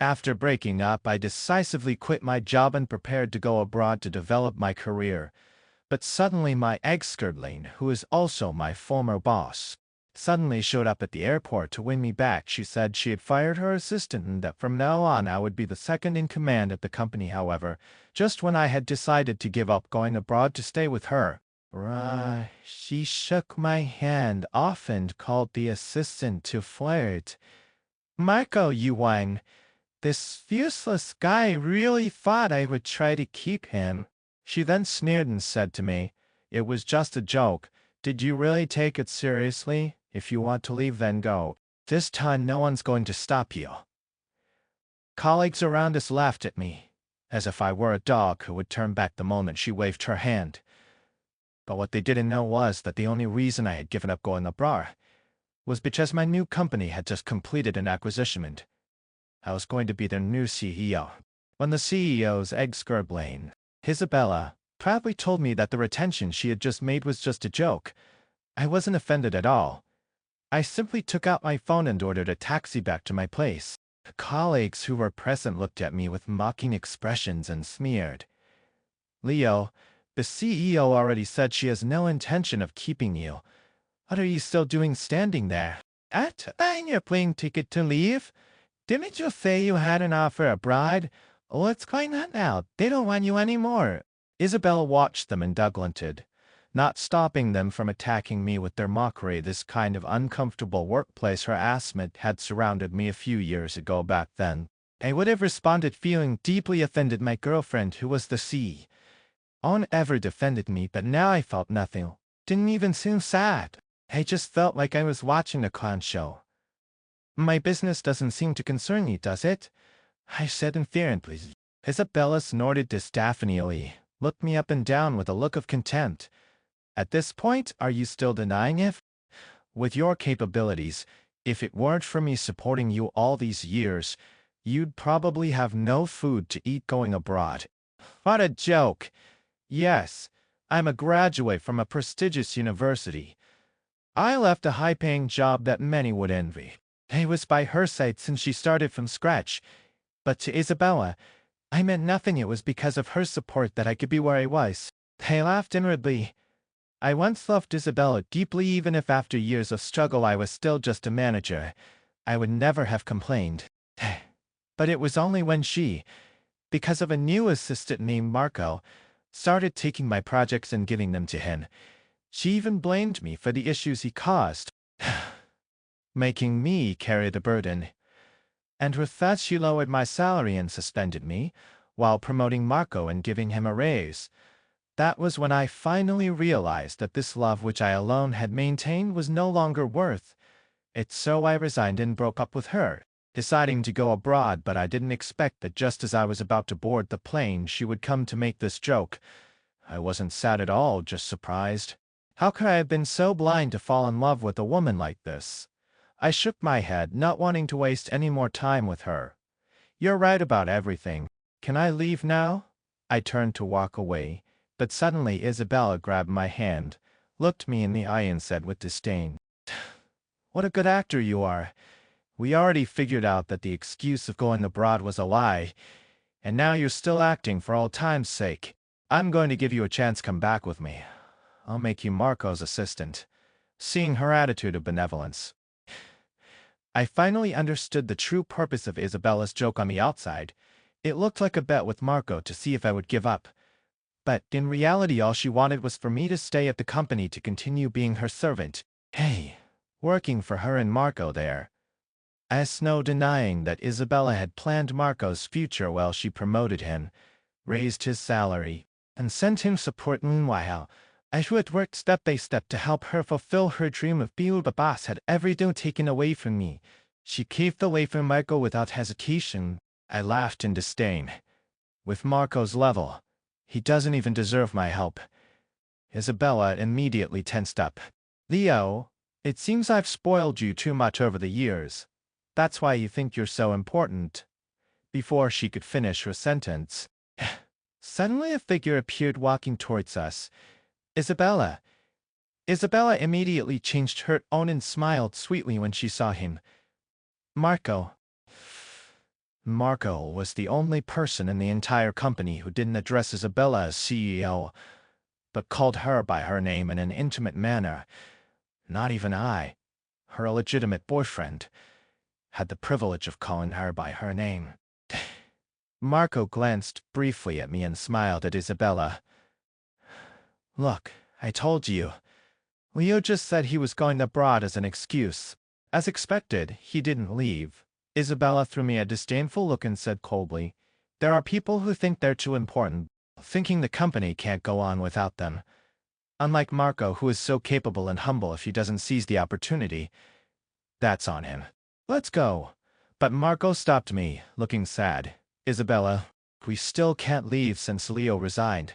After breaking up, I decisively quit my job and prepared to go abroad to develop my career. But suddenly my ex-Skirtling, who is also my former boss, suddenly showed up at the airport to win me back. She said she had fired her assistant and that from now on I would be the second in command at the company. However, just when I had decided to give up going abroad to stay with her, she shook my hand off and called the assistant to flirt. Marco Yuang, this useless guy really thought I would try to keep him. She then sneered and said to me, "It was just a joke. Did you really take it seriously? If you want to leave, then go. This time no one's going to stop you." Colleagues around us laughed at me, as if I were a dog who would turn back the moment she waved her hand. But what they didn't know was that the only reason I had given up going abroad was because my new company had just completed an acquisition. I was going to be their new CEO. When the CEO's ex-Skirtling, Isabella, proudly told me that the retention she had just made was just a joke, I wasn't offended at all. I simply took out my phone and ordered a taxi back to my place. Colleagues who were present looked at me with mocking expressions and sneered. "Leo, the CEO already said she has no intention of keeping you. What are you still doing standing there? Buying your plane ticket to leave? Didn't you say you had an offer abroad? What's going on now? They don't want you anymore." Isabella watched them and grunted, not stopping them from attacking me with their mockery. This kind of uncomfortable workplace harassment had surrounded me a few years ago. Back then, I would have responded feeling deeply offended. My girlfriend, who was the CEO, ever defended me, but now I felt nothing. Didn't even seem sad. I just felt like I was watching a clown show. "My business doesn't seem to concern you, does it?" I said inferently. Isabella snorted disdainfully, looked me up and down with a look of contempt. "At this point, are you still denying it? With your capabilities, if it weren't for me supporting you all these years, you'd probably have no food to eat going abroad." What a joke! Yes, I'm a graduate from a prestigious university. I left a high-paying job that many would envy. I was by her side since she started from scratch. But to Isabella, I meant nothing. It was because of her support that I could be where I was. I laughed inwardly. I once loved Isabella deeply, even if after years of struggle I was still just a manager. I would never have complained. But it was only when she, because of a new assistant named Marco, started taking my projects and giving them to him. She even blamed me for the issues he caused, making me carry the burden. And with that she lowered my salary and suspended me, while promoting Marco and giving him a raise. That was when I finally realized that this love which I alone had maintained was no longer worth it. So I resigned and broke up with her, deciding to go abroad. But I didn't expect that just as I was about to board the plane, she would come to make this joke. I wasn't sad at all, just surprised. How could I have been so blind to fall in love with a woman like this? I shook my head, not wanting to waste any more time with her. "You're right about everything. Can I leave now?" I turned to walk away, but suddenly Isabella grabbed my hand, looked me in the eye and said with disdain, "What a good actor you are. We already figured out that the excuse of going abroad was a lie, and now you're still acting for old time's sake. I'm going to give you a chance. Come back with me. I'll make you Marco's assistant." Seeing her attitude of benevolence, I finally understood the true purpose of Isabella's joke. On the outside, it looked like a bet with Marco to see if I would give up. But in reality, all she wanted was for me to stay at the company to continue being her servant. Hey, working for her and Marco there. As no denying that Isabella had planned Marco's future while she promoted him, raised his salary, and sent him support. Meanwhile, I had worked step by step to help her fulfill her dream of being the boss. Had everything taken away from me. She caved away from Marco without hesitation. I laughed in disdain. With Marco's level, he doesn't even deserve my help. Isabella immediately tensed up. "Leo, it seems I've spoiled you too much over the years. That's why you think you're so important." Before she could finish her sentence, suddenly a figure appeared walking towards us. Isabella. Isabella immediately changed her tone and smiled sweetly when she saw him. "Marco." Marco was the only person in the entire company who didn't address Isabella as CEO, but called her by her name in an intimate manner. Not even I, her illegitimate boyfriend, had the privilege of calling her by her name. Marco glanced briefly at me and smiled at Isabella. Look, I told you. Leo just said he was going abroad as an excuse. As expected, he didn't leave. Isabella threw me a disdainful look and said coldly, "There are people who think they're too important, thinking the company can't go on without them. Unlike Marco, who is so capable and humble if he doesn't seize the opportunity. That's on him. Let's go." But Marco stopped me, looking sad. "Isabella, we still can't leave since Leo resigned.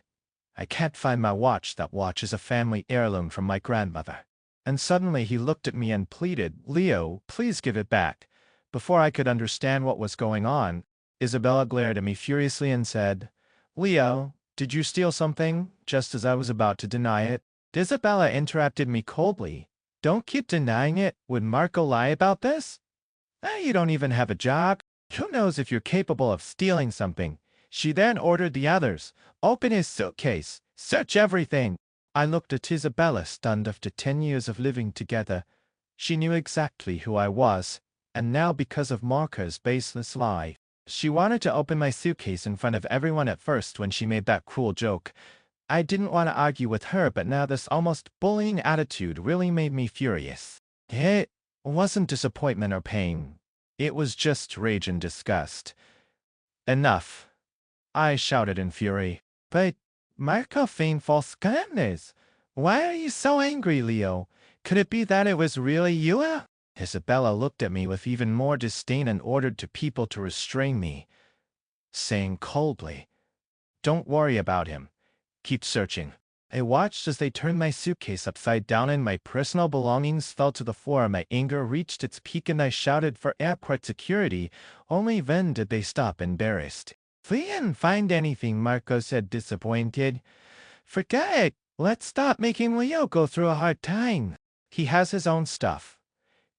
I can't find my watch. That watch is a family heirloom from my grandmother." And suddenly he looked at me and pleaded, "Leo, please give it back." Before I could understand what was going on, Isabella glared at me furiously and said, "Leo, did you steal something?" Just as I was about to deny it, Isabella interrupted me coldly. "Don't keep denying it. Would Marco lie about this? You don't even have a job. Who knows if you're capable of stealing something?" She then ordered the others, "Open his suitcase. Search everything." I looked at Isabella, stunned. After 10 years of living together, she knew exactly who I was, and now because of Marco's baseless lie, she wanted to open my suitcase in front of everyone. At first when she made that cruel joke, I didn't want to argue with her, but now this almost bullying attitude really made me furious. It wasn't disappointment or pain. It was just rage and disgust. "Enough," I shouted in fury. "But Marco feigned false kindness. Why are you so angry, Leo? Could it be that it was really you?" Isabella looked at me with even more disdain and ordered two people to restrain me, saying coldly, "Don't worry about him. Keep searching." I watched as they turned my suitcase upside down and my personal belongings fell to the floor. My anger reached its peak and I shouted for airport security. Only then did they stop, embarrassed. "We didn't find anything," Marco said, disappointed. "Forget it. Let's stop making Leo go through a hard time. He has his own stuff."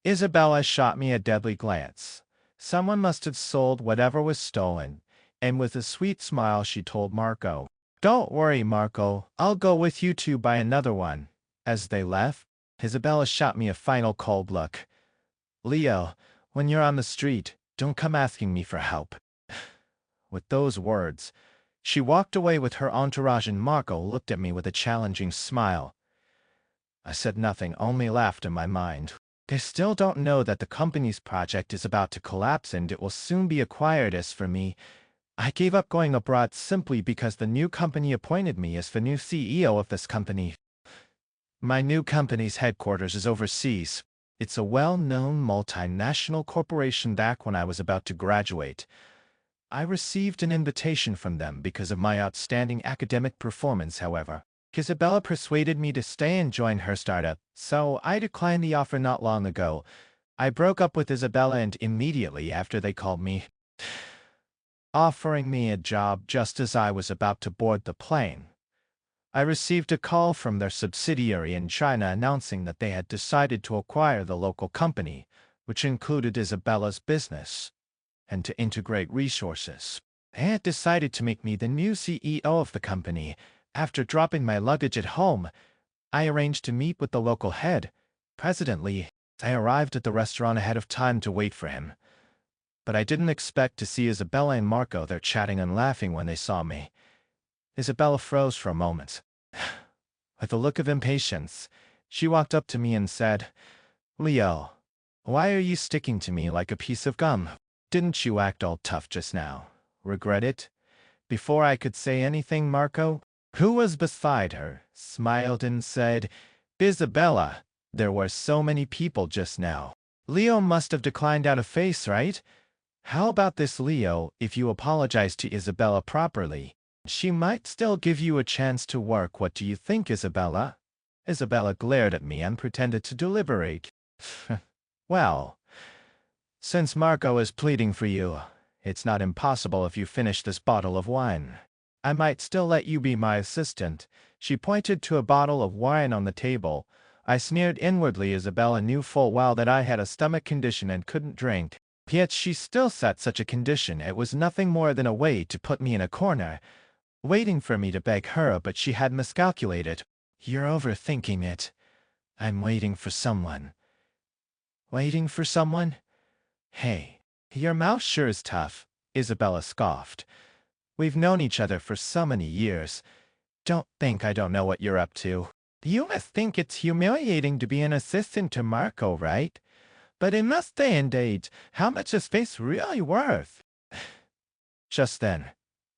Isabella shot me a deadly glance. Someone must have sold whatever was stolen, and with a sweet smile she told Marco, "Don't worry, Marco. I'll go with you to buy another one." As they left, Isabella shot me a final cold look. "Leo, when you're on the street, don't come asking me for help." With those words, she walked away with her entourage and Marco looked at me with a challenging smile. I said nothing, only laughed in my mind. They still don't know that the company's project is about to collapse and it will soon be acquired. As for me, I gave up going abroad simply because the new company appointed me as the new CEO of this company. My new company's headquarters is overseas. It's a well-known multinational corporation. Back when I was about to graduate, I received an invitation from them because of my outstanding academic performance. However, Isabella persuaded me to stay and join her startup, so I declined the offer not long ago. I broke up with Isabella and immediately after they called me, offering me a job just as I was about to board the plane. I received a call from their subsidiary in China announcing that they had decided to acquire the local company, which included Isabella's business, and to integrate resources. They had decided to make me the new CEO of the company. After dropping my luggage at home, I arranged to meet with the local head, President Lee. I arrived at the restaurant ahead of time to wait for him. But I didn't expect to see Isabella and Marco there chatting and laughing when they saw me. Isabella froze for a moment. With a look of impatience, she walked up to me and said, "Leo, why are you sticking to me like a piece of gum? Didn't you act all tough just now? Regret it?" Before I could say anything, Marco, who was beside her, smiled and said, "Isabella, there were so many people just now. Leo must have declined out of face, right? How about this, Leo? If you apologize to Isabella properly, she might still give you a chance to work. What do you think, Isabella?" Isabella glared at me and pretended to deliberate. "Well, since Marco is pleading for you, it's not impossible if you finish this bottle of wine. I might still let you be my assistant." She pointed to a bottle of wine on the table. I sneered inwardly. Isabella knew full well that I had a stomach condition and couldn't drink. Yet she still set such a condition. It was nothing more than a way to put me in a corner, waiting for me to beg her, but she had miscalculated. You're overthinking it. I'm waiting for someone. Waiting for someone? Hey, your mouth sure is tough, Isabella scoffed. We've known each other for so many years. Don't think I don't know what you're up to. You must think it's humiliating to be an assistant to Marco, right? But in this day and age, how much is space really worth? Just then,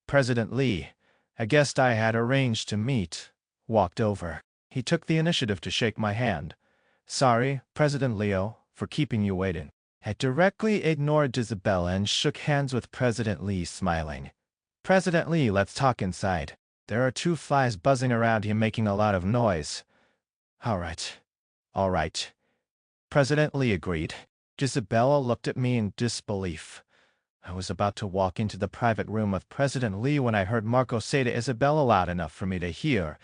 President Lee, a guest I had arranged to meet, walked over. He took the initiative to shake my hand. Sorry, President Leo, for keeping you waiting. I directly ignored Isabella and shook hands with President Lee, smiling. President Lee, let's talk inside. There are 2 flies buzzing around here making a lot of noise. All right. President Lee agreed. Isabella looked at me in disbelief. I was about to walk into the private room of President Lee when I heard Marco say to Isabella loud enough for me to hear.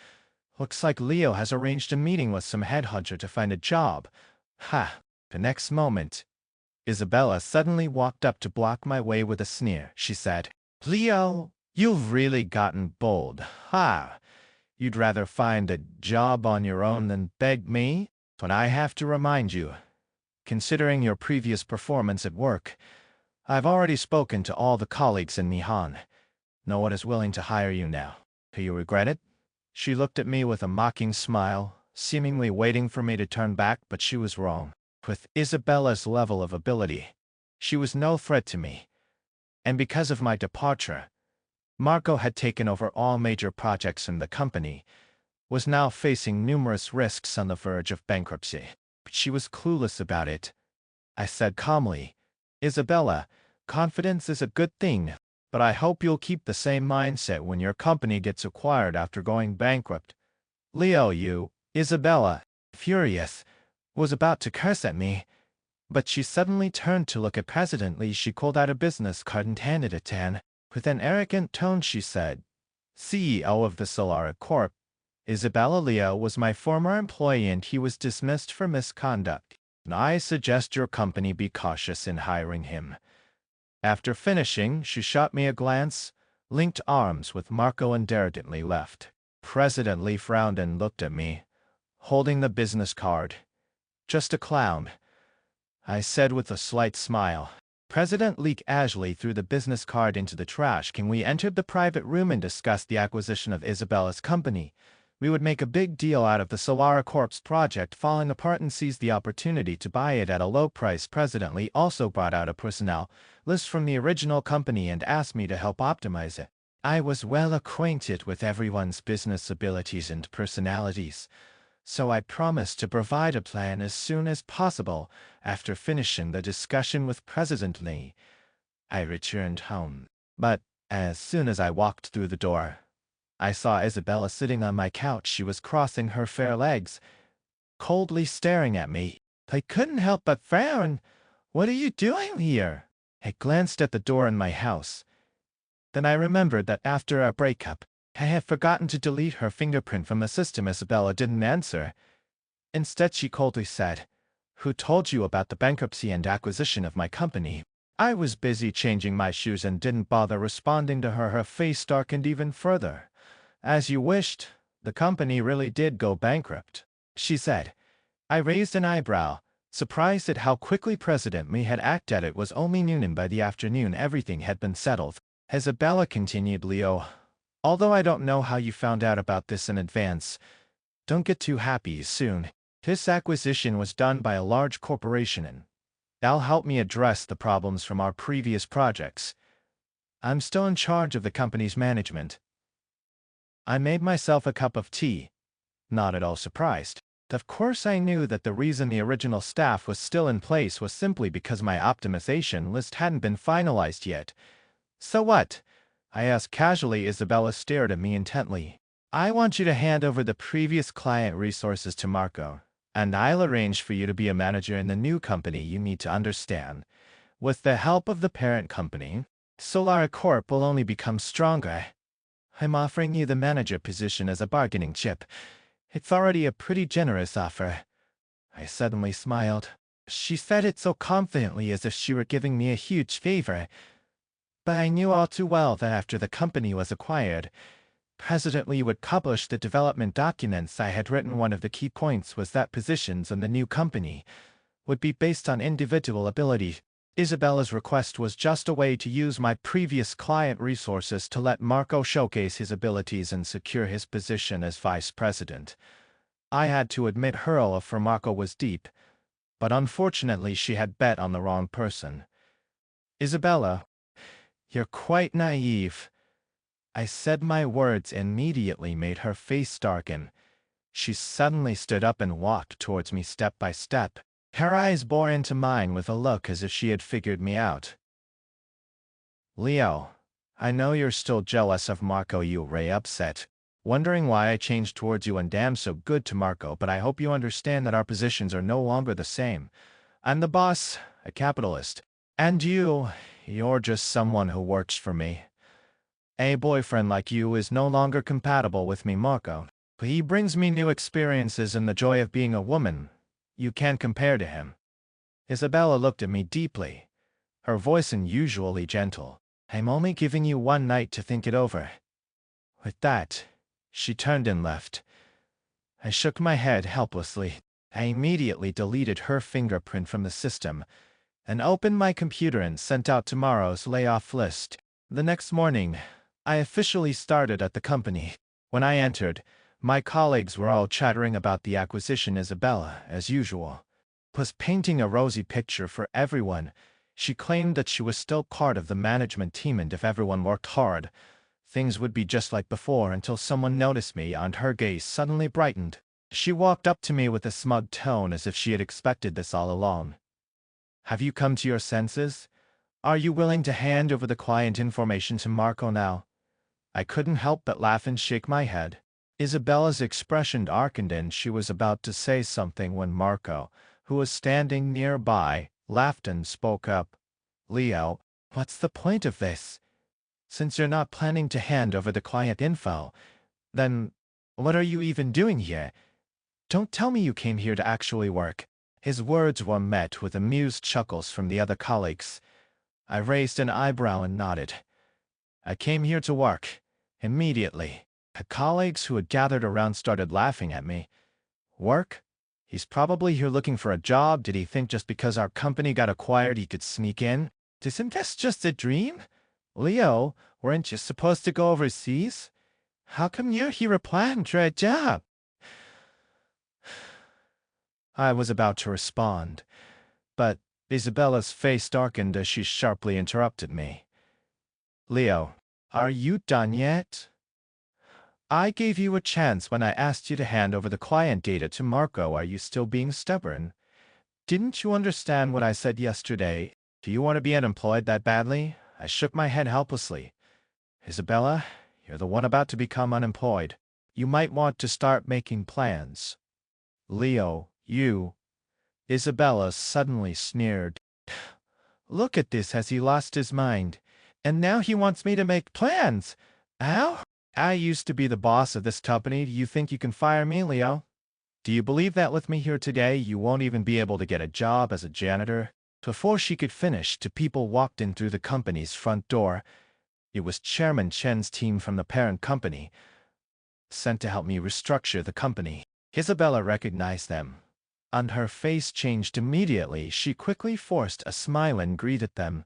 Looks like Leo has arranged a meeting with some headhunter to find a job. Ha! The next moment, Isabella suddenly walked up to block my way with a sneer. She said, Leo, you've really gotten bold. Ha! You'd rather find a job on your own than beg me? But I have to remind you, considering your previous performance at work, I've already spoken to all the colleagues in Nihon. No one is willing to hire you now. Do you regret it? She looked at me with a mocking smile, seemingly waiting for me to turn back, but she was wrong. With Isabella's level of ability, she was no threat to me. And because of my departure, Marco had taken over all major projects in the company, was now facing numerous risks on the verge of bankruptcy. But she was clueless about it. I said calmly, Isabella, confidence is a good thing, but I hope you'll keep the same mindset when your company gets acquired after going bankrupt. Leo, Isabella, furious, was about to curse at me, but she suddenly turned to look at President Lee. She pulled out a business card and handed it to him. With an arrogant tone she said, CEO of the Solara Corp. Isabella Leo was my former employee and he was dismissed for misconduct. I suggest your company be cautious in hiring him. After finishing, she shot me a glance, linked arms with Marco and arrogantly left. President Lee frowned and looked at me, holding the business card. Just a clown, I said with a slight smile. President Lee casually threw the business card into the trash can. We entered the private room and discussed the acquisition of Isabella's company. We would make a big deal out of the Solara Corp's project falling apart and seize the opportunity to buy it at a low price. President Lee also brought out a personnel list from the original company and asked me to help optimize it. I was well acquainted with everyone's business abilities and personalities, so I promised to provide a plan as soon as possible. After finishing the discussion with President Lee, I returned home. But as soon as I walked through the door, I saw Isabella sitting on my couch. She was crossing her fair legs, coldly staring at me. I couldn't help but frown. What are you doing here? I glanced at the door in my house. Then I remembered that after our breakup, I had forgotten to delete her fingerprint from the system. Isabella didn't answer. Instead, she coldly said, Who told you about the bankruptcy and acquisition of my company? I was busy changing my shoes and didn't bother responding to her. Her face darkened even further. As you wished, the company really did go bankrupt, she said. I raised an eyebrow, surprised at how quickly President Lee had acted. It was only noon and by the afternoon everything had been settled. Isabella continued, Leo, although I don't know how you found out about this in advance, don't get too happy soon. This acquisition was done by a large corporation and that'll help me address the problems from our previous projects. I'm still in charge of the company's management. I made myself a cup of tea, not at all surprised. Of course I knew that the reason the original staff was still in place was simply because my optimization list hadn't been finalized yet. So what? I asked casually. Isabella stared at me intently. I want you to hand over the previous client resources to Marco, and I'll arrange for you to be a manager in the new company. You need to understand, with the help of the parent company, Solara Corp will only become stronger. I'm offering you the manager position as a bargaining chip. It's already a pretty generous offer. I suddenly smiled. She said it so confidently as if she were giving me a huge favor. But I knew all too well that after the company was acquired, President Lee would publish the development documents I had written. One of the key points was that positions in the new company would be based on individual ability. Isabella's request was just a way to use my previous client resources to let Marco showcase his abilities and secure his position as vice president. I had to admit her love for Marco was deep, but unfortunately she had bet on the wrong person. Isabella, you're quite naive. I said. My words immediately made her face darken. She suddenly stood up and walked towards me step by step. Her eyes bore into mine with a look as if she had figured me out. Leo, I know you're still jealous of Marco. You were upset, wondering why I changed towards you and damn so good to Marco, but I hope you understand that our positions are no longer the same. I'm the boss, a capitalist, and you're just someone who works for me. A boyfriend like you is no longer compatible with me, Marco. He brings me new experiences and the joy of being a woman. You can't compare to him. Isabella looked at me deeply, her voice unusually gentle. I'm only giving you one night to think it over. With that, she turned and left. I shook my head helplessly. I immediately deleted her fingerprint from the system and opened my computer and sent out tomorrow's layoff list. The next morning, I officially started at the company. When I entered, my colleagues were all chattering about the acquisition. Isabella, as usual, was painting a rosy picture for everyone. She claimed that she was still part of the management team and if everyone worked hard, things would be just like before until someone noticed me and her gaze suddenly brightened. She walked up to me with a smug tone as if she had expected this all along. Have you come to your senses? Are you willing to hand over the client information to Marco now? I couldn't help but laugh and shake my head. Isabella's expression darkened and she was about to say something when Marco, who was standing nearby, laughed and spoke up. Leo, what's the point of this? Since you're not planning to hand over the client info, then what are you even doing here? Don't tell me you came here to actually work. His words were met with amused chuckles from the other colleagues. I raised an eyebrow and nodded. I came here to work. Immediately, the colleagues who had gathered around started laughing at me. Work? He's probably here looking for a job. Did he think just because our company got acquired he could sneak in? Isn't this just a dream? Leo, weren't you supposed to go overseas? How come you're here applying for a job? I was about to respond, but Isabella's face darkened as she sharply interrupted me. Leo, are you done yet? I gave you a chance when I asked you to hand over the client data to Marco. Are you still being stubborn? Didn't you understand what I said yesterday? Do you want to be unemployed that badly? I shook my head helplessly. Isabella, you're the one about to become unemployed. You might want to start making plans. Leo, you. Isabella suddenly sneered. Look at this, has he lost his mind? And now he wants me to make plans. How? I used to be the boss of this company. Do you think you can fire me, Leo? Do you believe that with me here today you won't even be able to get a job as a janitor? Before she could finish, two people walked in through the company's front door. It was Chairman Chen's team from the parent company, sent to help me restructure the company. Isabella recognized them, and her face changed immediately. She quickly forced a smile and greeted them.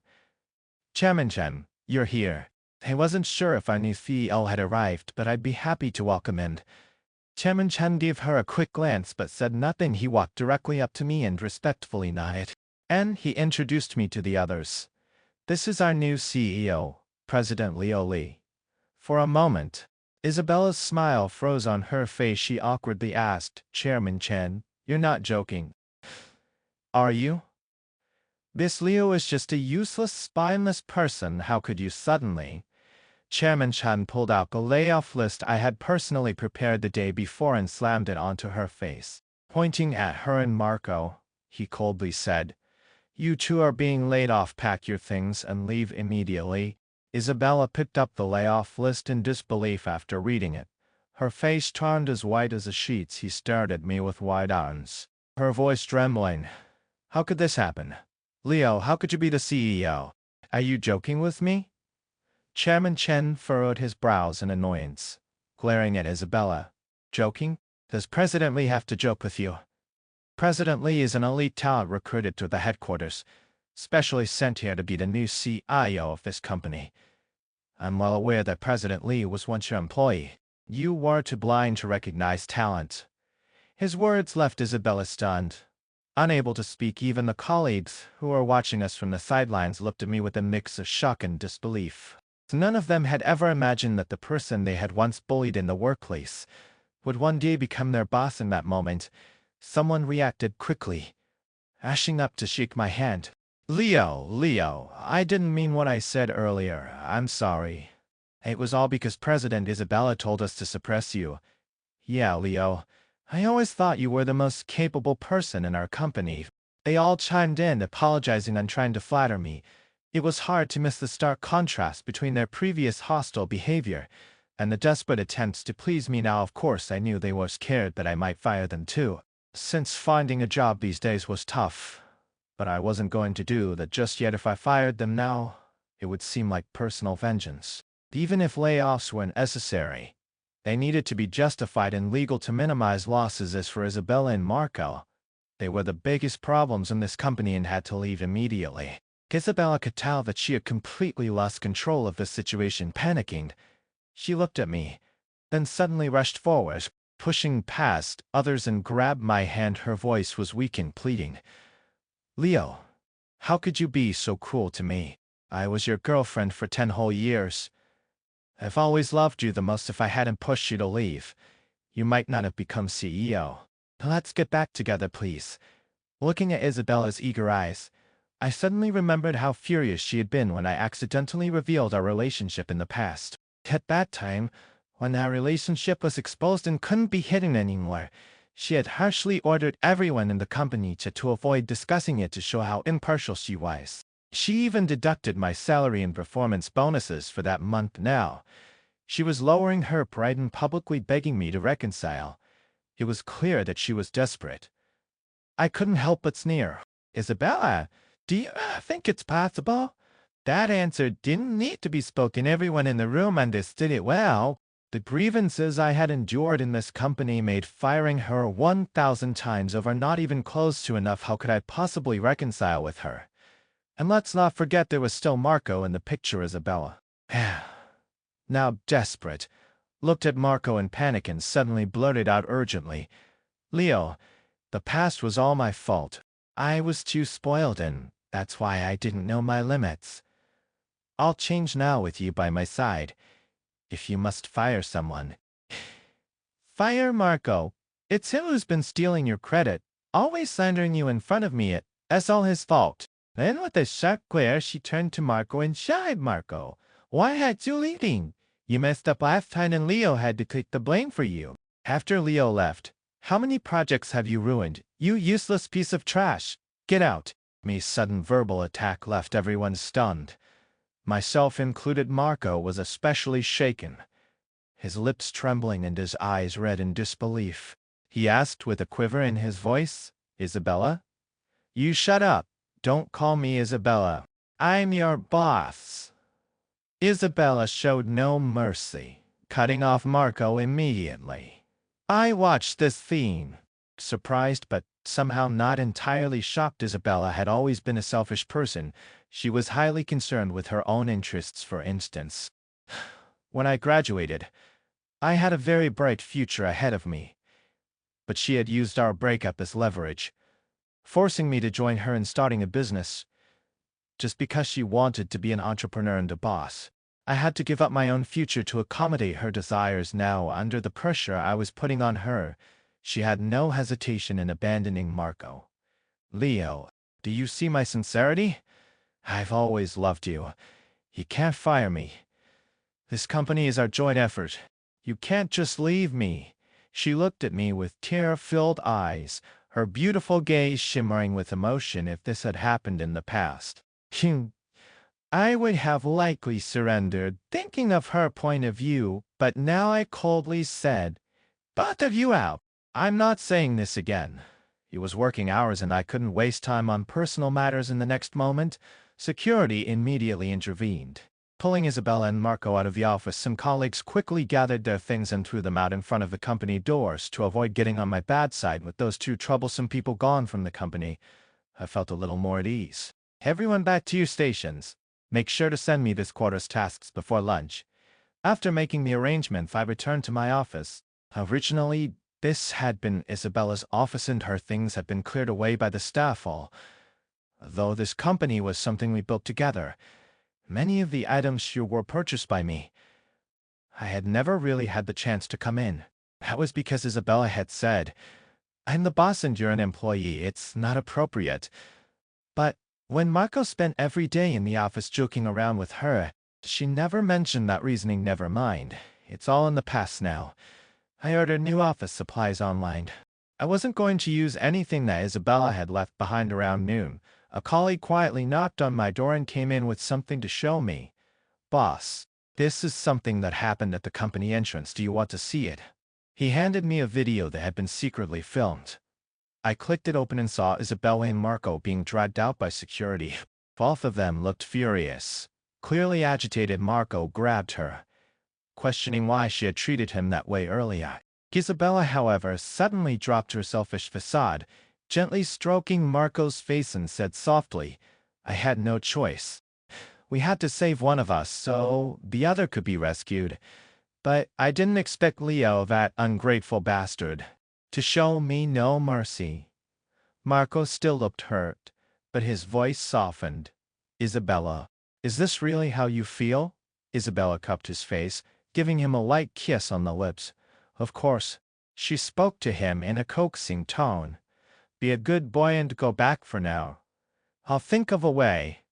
Chairman Chen, you're here. I wasn't sure if our new CEO had arrived, but I'd be happy to welcome him. Chairman Chen gave her a quick glance but said nothing. He walked directly up to me and respectfully nodded. And he introduced me to the others. This is our new CEO, President Leo Lee. For a moment, Isabella's smile froze on her face. She awkwardly asked, Chairman Chen, you're not joking, are you? This Leo is just a useless, spineless person. How could you suddenly? Chairman Chen pulled out the layoff list I had personally prepared the day before and slammed it onto her face. Pointing at her and Marco, he coldly said, You two are being laid off. Pack your things and leave immediately. Isabella picked up the layoff list in disbelief after reading it. Her face turned as white as a sheet. She stared at me with wide eyes, her voice trembling. How could this happen? Leo, how could you be the CEO? Are you joking with me? Chairman Chen furrowed his brows in annoyance, glaring at Isabella. Joking? Does President Lee have to joke with you? President Lee is an elite talent recruited to the headquarters, specially sent here to be the new CIO of this company. I'm well aware that President Lee was once your employee. You were too blind to recognize talent. His words left Isabella stunned. Unable to speak, even the colleagues who were watching us from the sidelines looked at me with a mix of shock and disbelief. None of them had ever imagined that the person they had once bullied in the workplace would one day become their boss. In that moment, someone reacted quickly, rushing up to shake my hand. Leo, I didn't mean what I said earlier. I'm sorry. It was all because President Isabella told us to suppress you. Yeah, Leo, I always thought you were the most capable person in our company. They all chimed in, apologizing and trying to flatter me. It was hard to miss the stark contrast between their previous hostile behavior and the desperate attempts to please me now. Of course, I knew they were scared that I might fire them too, since finding a job these days was tough. But I wasn't going to do that just yet. If I fired them now, it would seem like personal vengeance. Even if layoffs were necessary, they needed to be justified and legal to minimize losses. As for Isabella and Marco, they were the biggest problems in this company and had to leave immediately. Isabella could tell that she had completely lost control of the situation. Panicking, she looked at me, then suddenly rushed forward, pushing past others and grabbed my hand. Her voice was weak and pleading. Leo, how could you be so cruel to me? I was your girlfriend for 10 whole years. I've always loved you the most. If I hadn't pushed you to leave, you might not have become CEO. Let's get back together, please. Looking at Isabella's eager eyes, I suddenly remembered how furious she had been when I accidentally revealed our relationship in the past. At that time, when our relationship was exposed and couldn't be hidden anymore, she had harshly ordered everyone in the company to avoid discussing it to show how impartial she was. She even deducted my salary and performance bonuses for that month. Now, she was lowering her pride and publicly begging me to reconcile. It was clear that she was desperate. I couldn't help but sneer. Isabella, do you think it's possible? That answer didn't need to be spoken. Everyone in the room understood it well. The grievances I had endured in this company made firing her 1,000 times over not even close to enough. How could I possibly reconcile with her? And let's not forget there was still Marco in the picture. Isabella, now desperate, looked at Marco in panic and suddenly blurted out urgently, Leo, the past was all my fault. I was too spoiled, and that's why I didn't know my limits. I'll change now with you by my side. If you must fire someone, fire Marco. It's him who's been stealing your credit, always slandering you in front of me. That's all his fault. Then with a sharp glare, she turned to Marco and shied. Marco, why had you leaving? You messed up last time and Leo had to take the blame for you. After Leo left, how many projects have you ruined, you useless piece of trash? Get out. Me's sudden verbal attack left everyone stunned. Myself included. Marco was especially shaken, his lips trembling and his eyes red in disbelief. He asked with a quiver in his voice, Isabella? You shut up. Don't call me Isabella. I'm your boss. Isabella showed no mercy, cutting off Marco immediately. I watched this scene, surprised but somehow not entirely shocked. Isabella had always been a selfish person. She was highly concerned with her own interests. For instance, when I graduated, I had a very bright future ahead of me. But she had used our breakup as leverage, forcing me to join her in starting a business. Just because she wanted to be an entrepreneur and a boss, I had to give up my own future to accommodate her desires. Now, under the pressure I was putting on her, she had no hesitation in abandoning Marco. Leo, do you see my sincerity? I've always loved you. You can't fire me. This company is our joint effort. You can't just leave me. She looked at me with tear-filled eyes, her beautiful gaze shimmering with emotion. If this had happened in the past, I would have likely surrendered, thinking of her point of view, but now I coldly said, both of you out. I'm not saying this again. It was working hours and I couldn't waste time on personal matters. In the next moment, security immediately intervened. Pulling Isabella and Marco out of the office, some colleagues quickly gathered their things and threw them out in front of the company doors to avoid getting on my bad side. With those two troublesome people gone from the company, I felt a little more at ease. Everyone back to your stations. Make sure to send me this quarter's tasks before lunch. After making the arrangements, I returned to my office. Originally, this had been Isabella's office and her things had been cleared away by the staff Though this company was something we built together, many of the items she were purchased by me. I had never really had the chance to come in. That was because Isabella had said, "I'm the boss and you're an employee, it's not appropriate." But when Marco spent every day in the office joking around with her, she never mentioned that reasoning. Never mind. It's all in the past now. I ordered new office supplies online. I wasn't going to use anything that Isabella had left behind. Around noon, a colleague quietly knocked on my door and came in with something to show me. "Boss, this is something that happened at the company entrance. Do you want to see it?" He handed me a video that had been secretly filmed. I clicked it open and saw Isabella and Marco being dragged out by security. Both of them looked furious. Clearly agitated, Marco grabbed her, questioning why she had treated him that way earlier. Isabella, however, suddenly dropped her selfish facade, gently stroking Marco's face and said softly, "I had no choice. We had to save one of us so the other could be rescued. But I didn't expect Leo, that ungrateful bastard, to show me no mercy." Marco still looked hurt, but his voice softened. "Isabella, is this really how you feel?" Isabella cupped his face, giving him a light kiss on the lips. "Of course." She spoke to him in a coaxing tone. "Be a good boy and go back for now. I'll think of a way."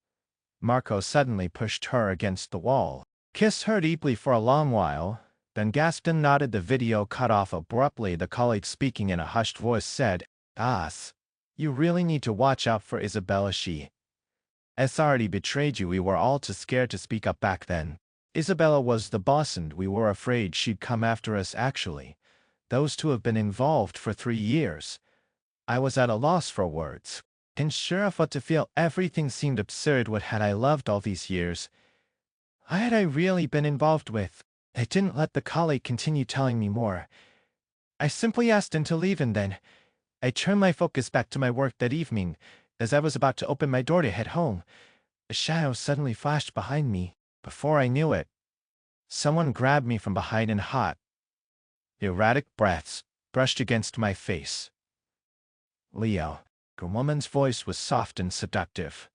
Marco suddenly pushed her against the wall, kissed her deeply for a long while, then gasped and nodded. The video cut off abruptly. The colleague, speaking in a hushed voice, said, "Us, you really need to watch out for Isabella. She has already betrayed you. We were all too scared to speak up back then. Isabella was the boss and we were afraid she'd come after us. Actually, those two have been involved for 3 years." I was at a loss for words. Unsure of what to feel, everything seemed absurd. What had I loved all these years? What had I really been involved with? I didn't let the colleague continue telling me more. I simply asked him to leave, and then I turned my focus back to my work. That evening, as I was about to open my door to head home, a shadow suddenly flashed behind me. Before I knew it, someone grabbed me from behind and hot, erratic breaths brushed against my face. "Leo." The woman's voice was soft and seductive.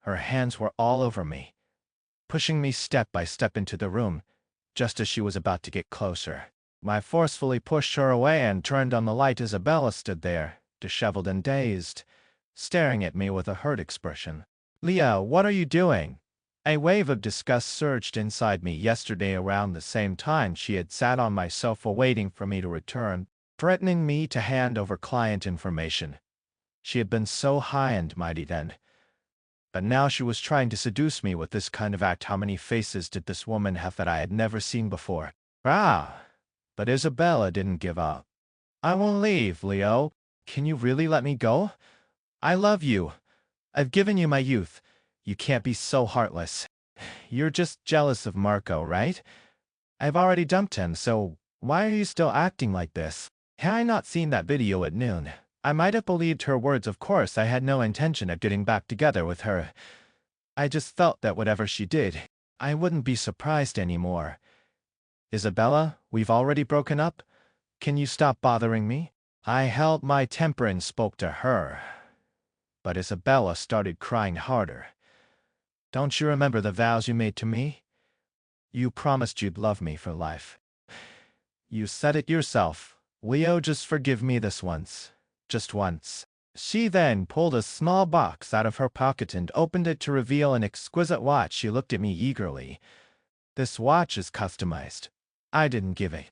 Her hands were all over me, pushing me step by step into the room. Just as she was about to get closer, I forcefully pushed her away and turned on the light. Isabella stood there, disheveled and dazed, staring at me with a hurt expression. "Leo, what are you doing?" A wave of disgust surged inside me. Yesterday, around the same time, she had sat on my sofa waiting for me to return, threatening me to hand over client information. She had been so high and mighty then, but now she was trying to seduce me with this kind of act. How many faces did this woman have that I had never seen before? But Isabella didn't give up. "I won't leave, Leo. Can you really let me go? I love you. I've given you my youth. You can't be so heartless. You're just jealous of Marco, right? I've already dumped him, so why are you still acting like this?" Had I not seen that video at noon, I might have believed her words. Of course, I had no intention of getting back together with her. I just felt that whatever she did, I wouldn't be surprised anymore. "Isabella, we've already broken up. Can you stop bothering me?" I held my temper and spoke to her, but Isabella started crying harder. "Don't you remember the vows you made to me? You promised you'd love me for life. You said it yourself. Leo, just forgive me this once. Just once." She then pulled a small box out of her pocket and opened it to reveal an exquisite watch. She looked at me eagerly. "This watch is customized. I didn't give it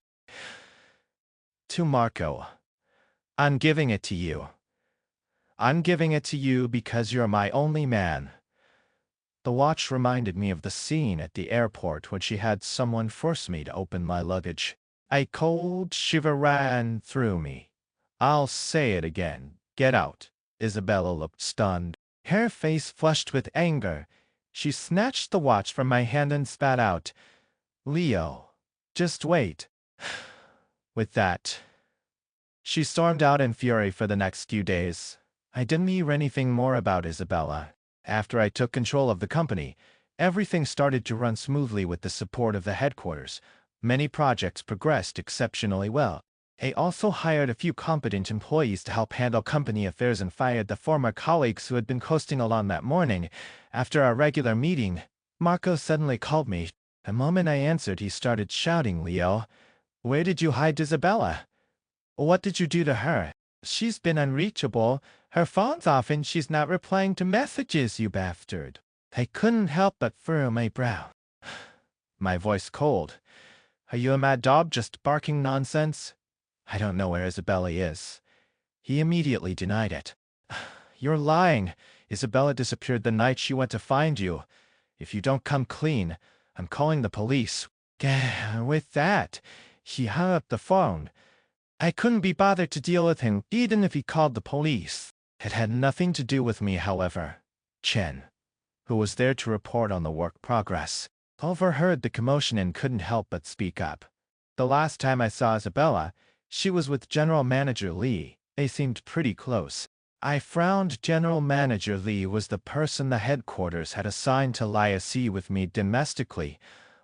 to Marco. I'm giving it to you. I'm giving it to you because you're my only man." The watch reminded me of the scene at the airport when she had someone force me to open my luggage. A cold shiver ran through me. I'll say it again. Get out. Isabella looked stunned. Her face flushed with anger. She snatched the watch from my hand and spat out, "Leo, just wait." With that, she stormed out in fury for the next few days. I didn't hear anything more about Isabella. After I took control of the company, everything started to run smoothly with the support of the headquarters. Many projects progressed exceptionally well. I also hired a few competent employees to help handle company affairs and fired the former colleagues who had been coasting along that morning. After our regular meeting, Marco suddenly called me. The moment I answered, he started shouting, "Leo, where did you hide Isabella? What did you do to her? She's been unreachable. Her phone's off and she's not replying to messages, you bastard." I couldn't help but furrow my brow. My voice cold. "Are you a mad dog just barking nonsense? I don't know where Isabella is." He immediately denied it. "You're lying. Isabella disappeared the night she went to find you. If you don't come clean, I'm calling the police." With that, he hung up the phone. I couldn't be bothered to deal with him, even if he called the police. It had nothing to do with me, however. Chen, who was there to report on the work progress, overheard the commotion and couldn't help but speak up. The last time I saw Isabella, she was with General Manager Lee. They seemed pretty close. I frowned. General Manager Lee was the person the headquarters had assigned to liaise with me domestically.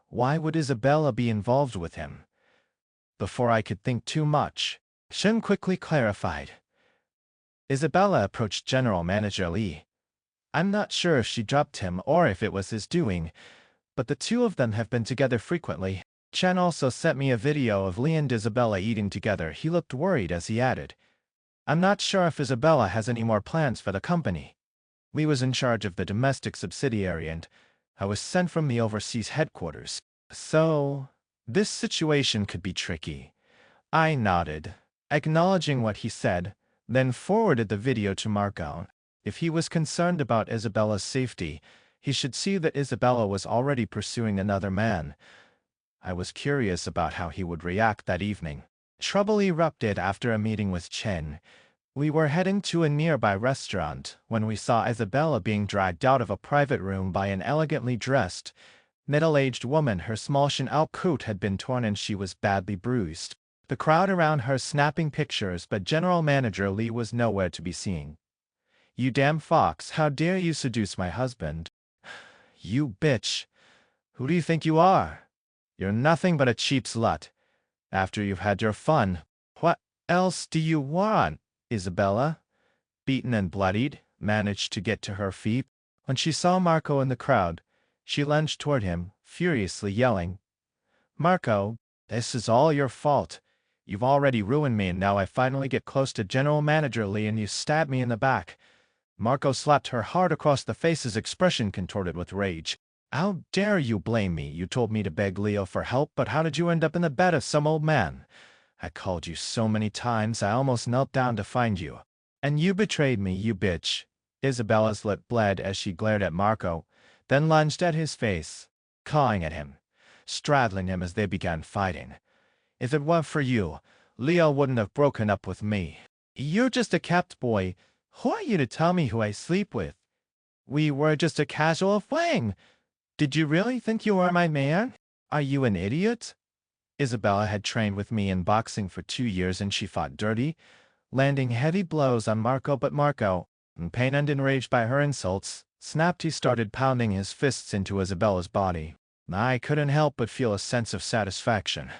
Why would Isabella be involved with him? Before I could think too much, Shen quickly clarified. Isabella approached General Manager Lee. I'm not sure if she dropped him or if it was his doing, but the two of them have been together frequently. Chen also sent me a video of Lee and Isabella eating together. He looked worried as he added, "I'm not sure if Isabella has any more plans for the company." Lee was in charge of the domestic subsidiary and I was sent from the overseas headquarters. So, this situation could be tricky. I nodded, acknowledging what he said, then forwarded the video to Marco. If he was concerned about Isabella's safety, he should see that Isabella was already pursuing another man. I was curious about how he would react that evening. Trouble erupted after a meeting with Chen. We were heading to a nearby restaurant when we saw Isabella being dragged out of a private room by an elegantly dressed, middle-aged woman. Her small Chanel coat had been torn and she was badly bruised. The crowd around her snapping pictures, but General Manager Lee was nowhere to be seen. "You damn fox, how dare you seduce my husband? You bitch! Who do you think you are? You're nothing but a cheap slut. After you've had your fun, what else do you want?" Isabella, beaten and bloodied, managed to get to her feet. When she saw Marco in the crowd, she lunged toward him, furiously yelling, "Marco, this is all your fault. You've already ruined me and now I finally get close to General Manager Lee and you stab me in the back." Marco slapped her hard across the face, his expression contorted with rage. "How dare you blame me? You told me to beg Leo for help, but how did you end up in the bed of some old man? I called you so many times I almost knelt down to find you. And you betrayed me, you bitch." Isabella's lip bled as she glared at Marco, then lunged at his face, clawing at him, straddling him as they began fighting. "If it weren't for you, Leo wouldn't have broken up with me. You're just a capped boy. Who are you to tell me who I sleep with? We were just a casual fling. Did you really think you were my man? Are you an idiot?" Isabella had trained with me in boxing for 2 years and she fought dirty, landing heavy blows on Marco, but Marco, in pain and enraged by her insults, snapped. He started pounding his fists into Isabella's body. I couldn't help but feel a sense of satisfaction.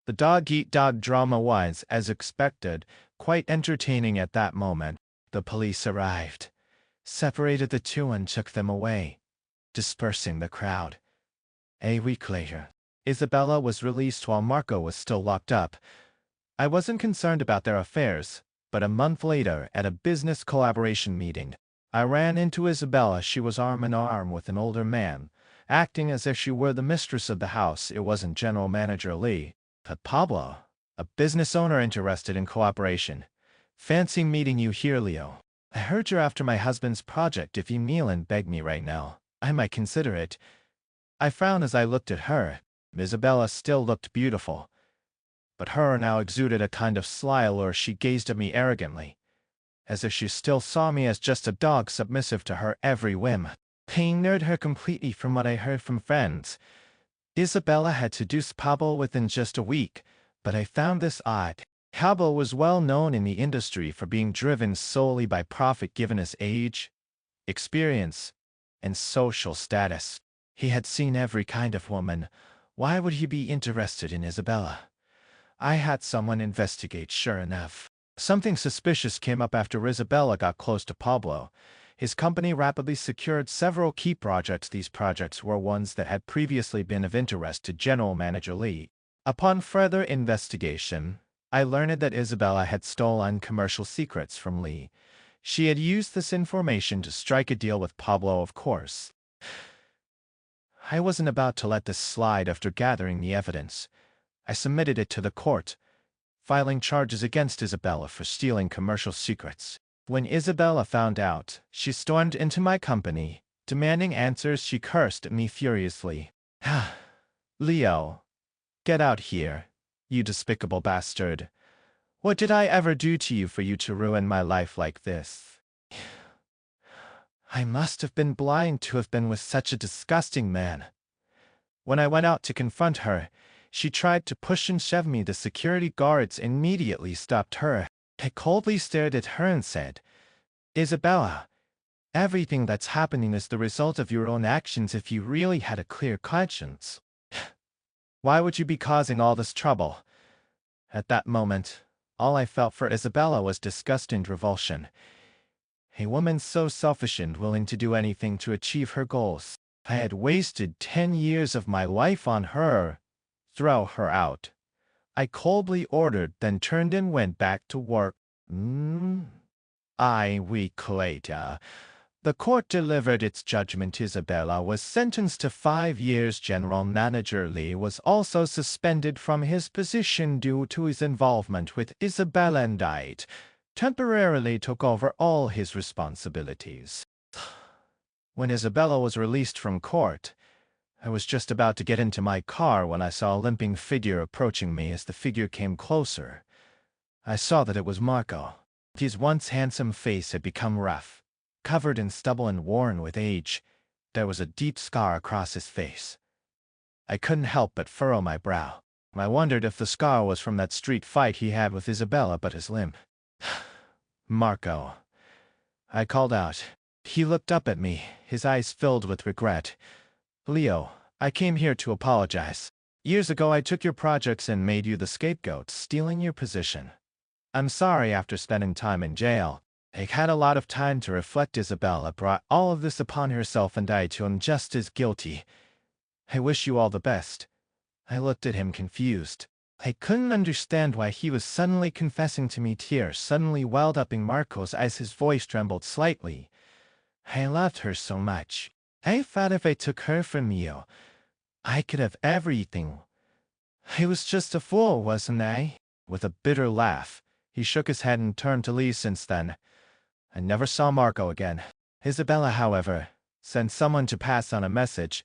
The dog-eat-dog drama was, as expected, quite entertaining at that moment. The police arrived, separated the two and took them away, dispersing the crowd. A week later, Isabella was released while Marco was still locked up. I wasn't concerned about their affairs, but a month later, at a business collaboration meeting, I ran into Isabella. She was arm in arm with an older man, acting as if she were the mistress of the house. It wasn't General Manager Lee, but Pablo, a business owner interested in cooperation. "Fancy meeting you here, Leo. I heard you're after my husband's project. If you kneel and beg me right now, I might consider it." I frowned as I looked at her. Isabella still looked beautiful, but her now exuded a kind of sly allure. She gazed at me arrogantly. as if she still saw me as just a dog submissive to her every whim. I ignored her completely. From what I heard from friends, Isabella had seduced Pablo within just a week, but I found this odd. Pablo was well known in the industry for being driven solely by profit given his age, experience, and social status. He had seen every kind of woman. Why would he be interested in Isabella? I had someone investigate. Sure enough, something suspicious came up after Isabella got close to Pablo. His company rapidly secured several key projects. These projects were ones that had previously been of interest to General Manager Lee. Upon further investigation, I learned that Isabella had stolen commercial secrets from Lee. She had used this information to strike a deal with Pablo, of course. I wasn't about to let this slide. After gathering the evidence, I submitted it to the court, filing charges against Isabella for stealing commercial secrets. When Isabella found out, she stormed into my company, demanding answers. She cursed at me furiously. Leo, get out here, you despicable bastard. What did I ever do to you for you to ruin my life like this? I must have been blind to have been with such a disgusting man. When I went out to confront her, she tried to push and shove me. The security guards immediately stopped her. I coldly stared at her and said, Isabella, everything that's happening is the result of your own actions. If you really had a clear conscience, why would you be causing all this trouble? At that moment, all I felt for Isabella was disgust and revulsion. A woman so selfish and willing to do anything to achieve her goals. I had wasted 10 years of my life on her. Throw her out, I coldly ordered, then turned and went back to work. A week later, the court delivered its judgment. Isabella was sentenced to 5 years. General Manager Lee was also suspended from his position due to his involvement with Isabella, and I temporarily took over all his responsibilities. When Isabella was released from court, I was just about to get into my car when I saw a limping figure approaching me. As the figure came closer, I saw that it was Marco. His once handsome face had become rough, covered in stubble and worn with age. There was a deep scar across his face. I couldn't help but furrow my brow. I wondered if the scar was from that street fight he had with Isabella, but his limp. Marco, I called out. He looked up at me, his eyes filled with regret. Leo, I came here to apologize. Years ago I took your projects and made you the scapegoat, stealing your position. I'm sorry. After spending time in jail, I had a lot of time to reflect. Isabella brought all of this upon herself, and I too am just as guilty. I wish you all the best. I looked at him confused. I couldn't understand why he was suddenly confessing to me. Tears suddenly welled up in Marco's eyes. His voice trembled slightly. I loved her so much. I thought if I took her from you, I could have everything. I was just a fool, wasn't I? With a bitter laugh, he shook his head and turned to leave. Since then, I never saw Marco again. Isabella, however, sent someone to pass on a message,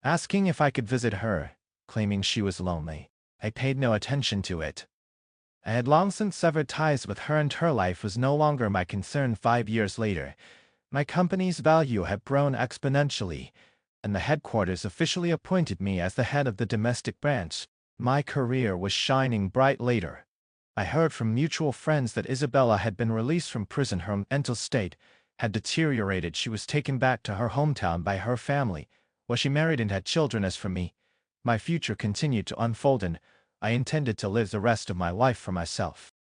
asking if I could visit her, claiming she was lonely. I paid no attention to it. I had long since severed ties with her, and her life was no longer my concern. 5 years later, my company's value had grown exponentially, and the headquarters officially appointed me as the head of the domestic branch. My career was shining bright. Later, I heard from mutual friends that Isabella had been released from prison. Her mental state had deteriorated. She was taken back to her hometown by her family, where she married and had children. As for me, my future continued to unfold, and I intended to live the rest of my life for myself.